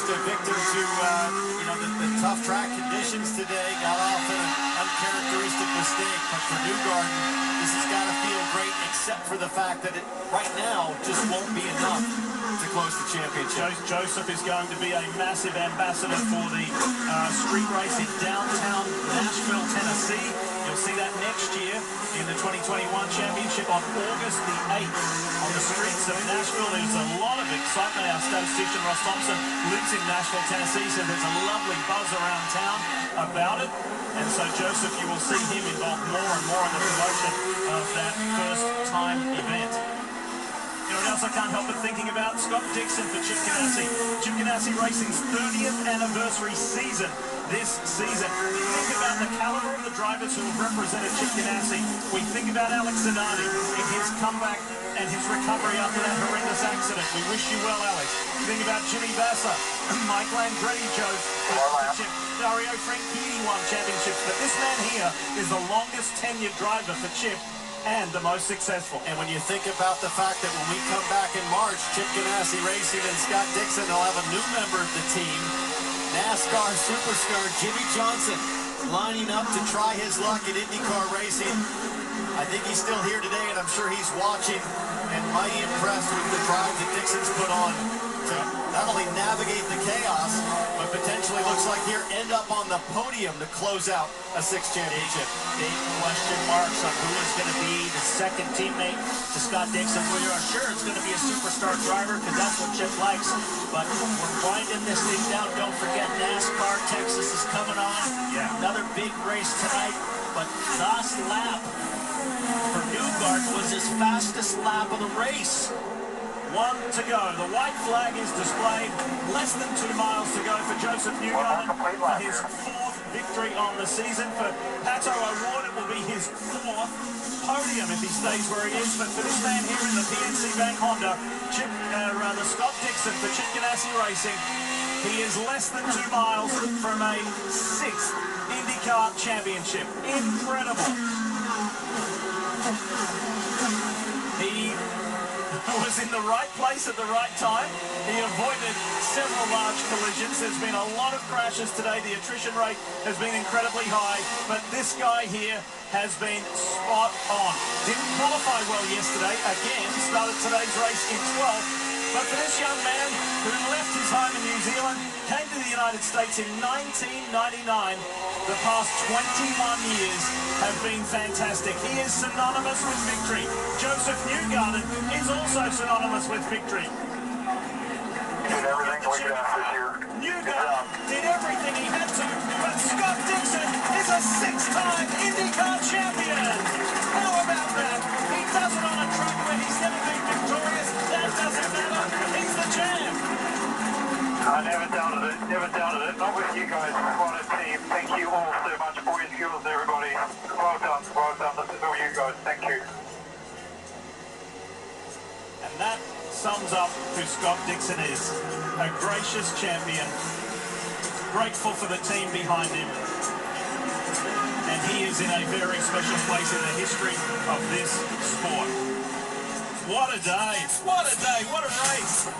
just a victim to the tough track conditions today. Got off an uncharacteristic mistake, but for Newgarden, this has got to feel great, except for the fact that it right now just won't be enough to close the championship. Joseph is going to be a massive ambassador for the street race in downtown Nashville, Tennessee. You'll see that next year in the 2021 championship on August the 8th on the streets of Nashville. There's a lot of excitement. Our statistician Ross Thompson lives in Nashville, Tennessee, so there's a lovely buzz around town about it. And so Joseph, you will see him involved more and more in the promotion of that first time event. You know what else I can't help but thinking about? Scott Dixon for Chip Ganassi. Chip Ganassi Racing's 30th anniversary season this season. We think about the caliber of the drivers who have represented Chip Ganassi. We think about Alex Zanardi in his comeback and his recovery after that horrendous accident. We wish you well, Alex. We think about Jimmy Vasser, Mike Landretti, Joe, Chip, Dario Franchitti won championships, but this man here is the longest tenured driver for Chip and the most successful. And when you think about the fact that when we come back in March, Chip Ganassi Racing and Scott Dixon will have a new member of the team, NASCAR superstar Jimmy Johnson, lining up to try his luck at IndyCar racing. I think he's still here today, and I'm sure he's watching and mighty impressed with the drive that Dixon's put on to not only navigate the chaos, but potentially looks like here end up on the podium to close out a sixth championship. Big question marks on who is going to be the second teammate to Scott Dixon. We are sure it's going to be a superstar driver because that's what Chip likes. But we're winding this thing down. Don't forget NASCAR Texas is coming on. Yeah. Another big race tonight. But last lap for Newgarden was his fastest lap of the race. 1 to go. The white flag is displayed. Less than 2 miles to go for Joseph Newgarden for his 4th victory on the season. For Pato O'Ward, it will be his 4th podium if he stays where he is. But for this man here in the PNC Bank Honda, the Scott Dixon for Chip Ganassi Racing, he is less than 2 miles from a 6th IndyCar championship. Incredible. He was in the right place at the right time. He avoided several large collisions. There's been a lot of crashes today. The attrition rate has been incredibly high, but this guy here has been spot on. Didn't qualify well yesterday. Again, started today's race in 12th. But for this young man who left his home in New Zealand, came to the United States in 1999, the past 21 years have been fantastic. He is synonymous with victory. Joseph Newgarden is also synonymous with victory. Did everything we could ask this year. Newgarden did everything he had to, but Scott Dixon is a 6-time IndyCar champion. How about that? He does it on a track where he's never been victorious. That doesn't matter. He's the champ. I never doubted it. Never doubted it. Not with you guys. What a team. Thank you all so much for your skills, everybody. Well done. Well done. This is all you guys. Thank you. And that sums up who Scott Dixon is. A gracious champion. Grateful for the team behind him. And he is in a very special place in the history of this sport. What a day. What a day. What a race.